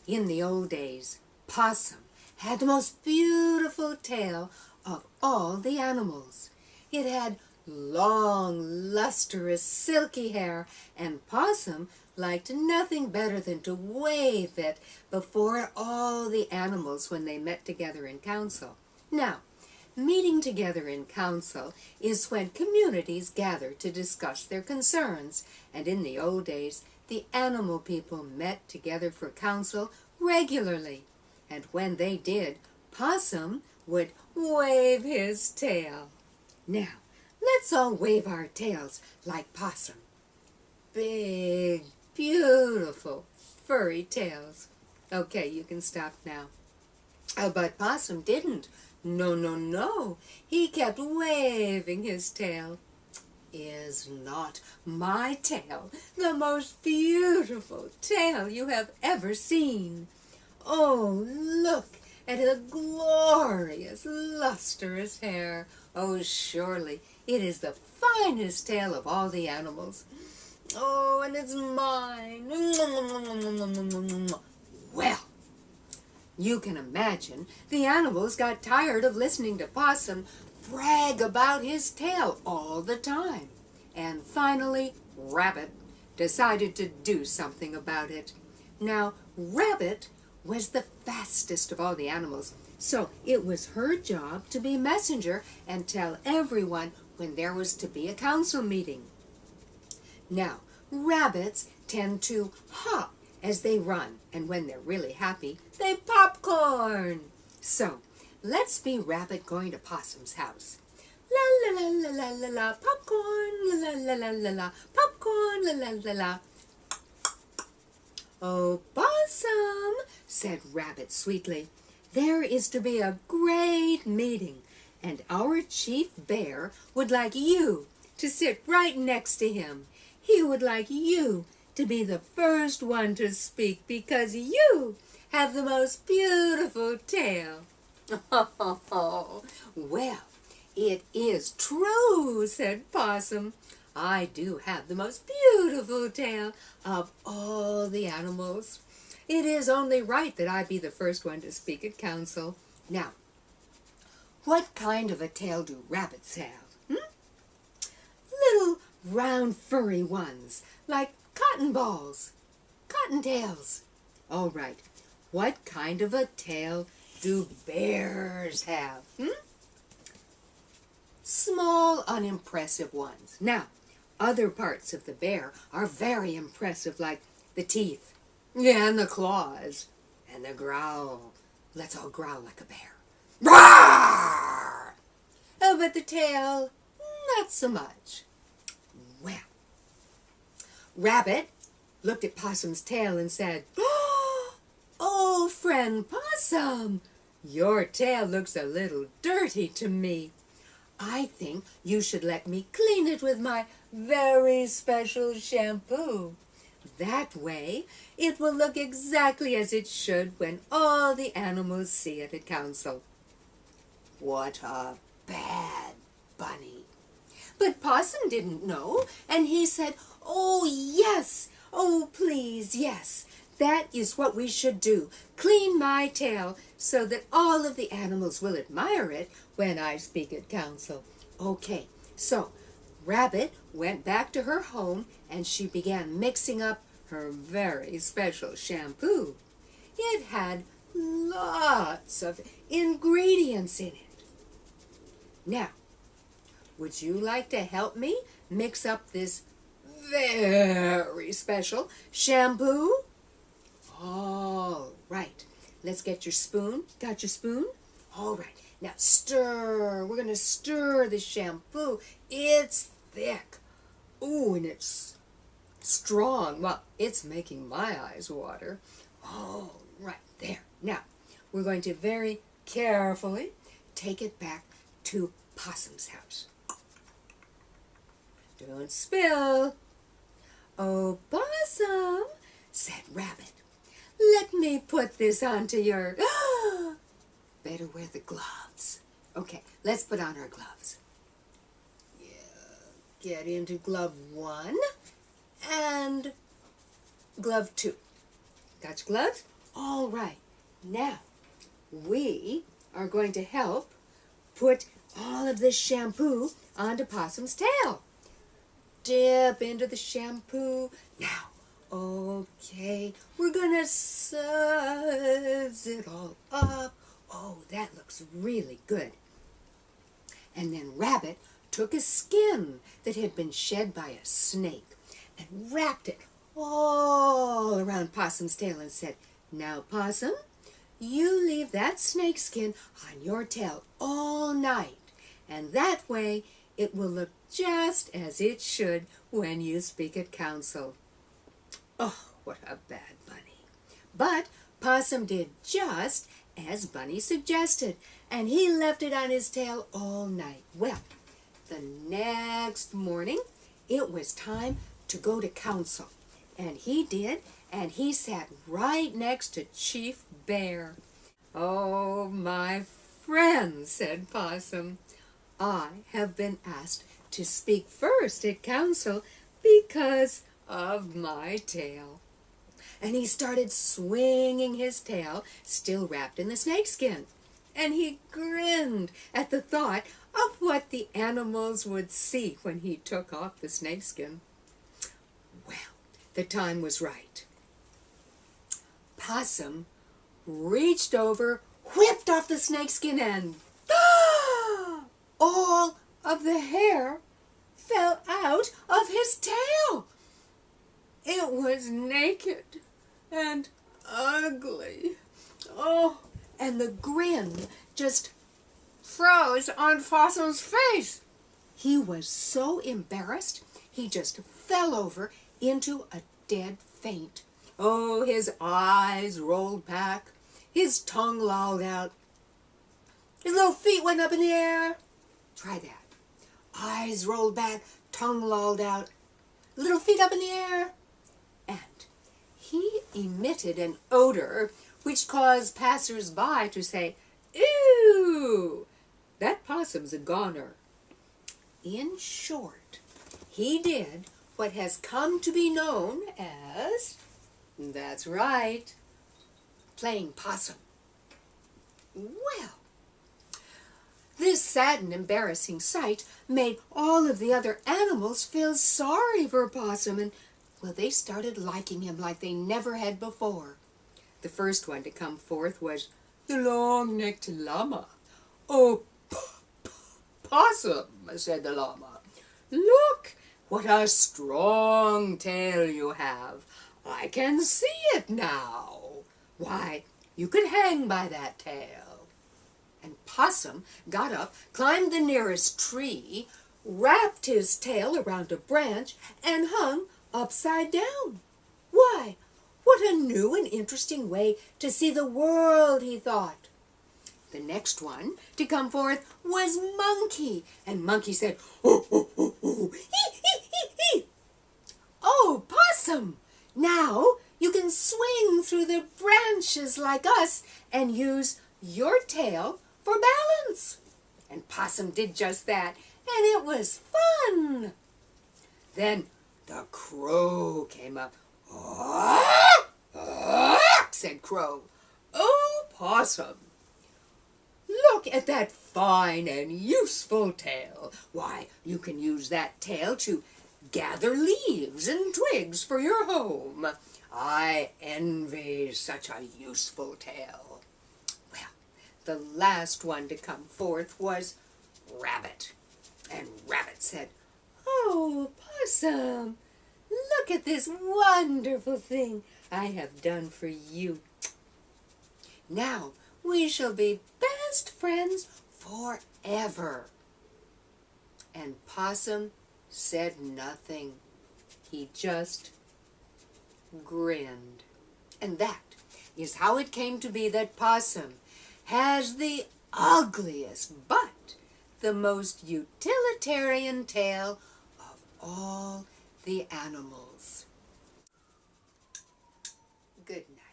In the old days, Possum had the most beautiful tail of all the animals. It had long, lustrous, silky hair, and Possum liked nothing better than to wave it before all the animals when they met together in council. Now, meeting together in council is when communities gather to discuss their concerns, and in the old days, the animal people met together for council regularly, and when they did, Possum would wave his tail. Now, let's all wave our tails like Possum. Big, beautiful, furry tails. Okay, you can stop now. But Possum didn't. No, no, no. He kept waving his tail. Is not my tail the most beautiful tail you have ever seen? Oh, look at the glorious, lustrous hair. Oh, surely it is the finest tail of all the animals. Oh, and it's mine. Well, you can imagine the animals got tired of listening to Possum brag about his tail all the time. And finally, Rabbit decided to do something about it. Now, Rabbit was the fastest of all the animals, so it was her job to be messenger and tell everyone when there was to be a council meeting. Now, rabbits tend to hop as they run, and when they're really happy, they popcorn. So, let's be Rabbit going to Possum's house. La la la la la la la, popcorn, la la la la la la, popcorn, la la la la. Oh, Possum, said Rabbit sweetly, there is to be a great meeting, and our chief bear would like you to sit right next to him. He would like you to be the first one to speak because you have the most beautiful tail. Oh, well, it is true, said Possum. I do have the most beautiful tail of all the animals. It is only right that I be the first one to speak at council. Now, what kind of a tail do rabbits have? Little round furry ones, like cotton balls, cottontails. All right, what kind of a tail do bears have? Small, unimpressive ones. Now, other parts of the bear are very impressive, like the teeth, and the claws, and the growl. Let's all growl like a bear. Roar! Oh, but the tail, not so much. Well, Rabbit looked at Possum's tail and said, Oh, friend Possum, your tail looks a little dirty to me. I think you should let me clean it with my very special shampoo. That way, it will look exactly as it should when all the animals see it at council. What a bad bunny. But Possum didn't know, and he said, Oh, yes, oh, please, yes. That is what we should do. Clean my tail so that all of the animals will admire it when I speak at council. Okay, so Rabbit went back to her home and she began mixing up her very special shampoo. It had lots of ingredients in it. Now, would you like to help me mix up this very special shampoo? All right, let's get your spoon. Got your spoon? All right, now stir. We're going to stir the shampoo. It's thick. Ooh, and it's strong. Well, it's making my eyes water. All right, there. Now, we're going to very carefully take it back to Possum's house. Don't spill. Oh, Possum, said Rabbit, let me put this onto your... Better wear the gloves. Okay, let's put on our gloves. Yeah, get into glove 1 and glove 2. Got your gloves? All right, now we are going to help put all of this shampoo onto Possum's tail. Dip into the shampoo. Now, okay, we're gonna suds it all up. Oh, that looks really good. And then Rabbit took a skin that had been shed by a snake and wrapped it all around Possum's tail and said, "Now, Possum, you leave that snake skin on your tail all night, and that way it will look just as it should when you speak at council." Oh, what a bad bunny. But Possum did just as Bunny suggested, and he left it on his tail all night. Well, the next morning, it was time to go to council, and he did, and he sat right next to Chief Bear. "Oh, my friend," said Possum, "I have been asked to speak first at council because of my tail." And he started swinging his tail, still wrapped in the snakeskin. And he grinned at the thought of what the animals would see when he took off the snakeskin. Well, the time was right. Possum reached over, whipped off the snakeskin, and all of the hair fell out of his tail. It was naked and ugly. Oh, and the grin just froze on Possum's face. He was so embarrassed, he just fell over into a dead faint. Oh, his eyes rolled back, his tongue lolled out, his little feet went up in the air. Try that. Eyes rolled back, tongue lolled out, little feet up in the air. And he emitted an odor which caused passers-by to say, "Ew, that possum's a goner." In short, he did what has come to be known as, that's right, playing possum. Well, this sad and embarrassing sight made all of the other animals feel sorry for Possum, and well, they started liking him like they never had before. The first one to come forth was the long-necked llama. "Oh, Possum," said the llama, "look what a strong tail you have. I can see it now. Why, you could hang by that tail." And Possum got up, climbed the nearest tree, wrapped his tail around a branch, and hung upside down. Why, what a new and interesting way to see the world, he thought. The next one to come forth was Monkey, and Monkey said, "Oh, oh, oh, oh, hee, hee, hee, hee. Oh, Possum, now you can swing through the branches like us and use your tail for balance." And Possum did just that, and it was fun. Then the Crow came up. "Ah, ah," said Crow. "Oh, Possum, look at that fine and useful tail. Why, you can use that tail to gather leaves and twigs for your home. I envy such a useful tail." Well, the last one to come forth was Rabbit. And Rabbit said, "Oh, Possum, look at this wonderful thing I have done for you. Now we shall be best friends forever." And Possum said nothing. He just grinned. And that is how it came to be that Possum has the ugliest but the most utilitarian tail of all the animals. Good night.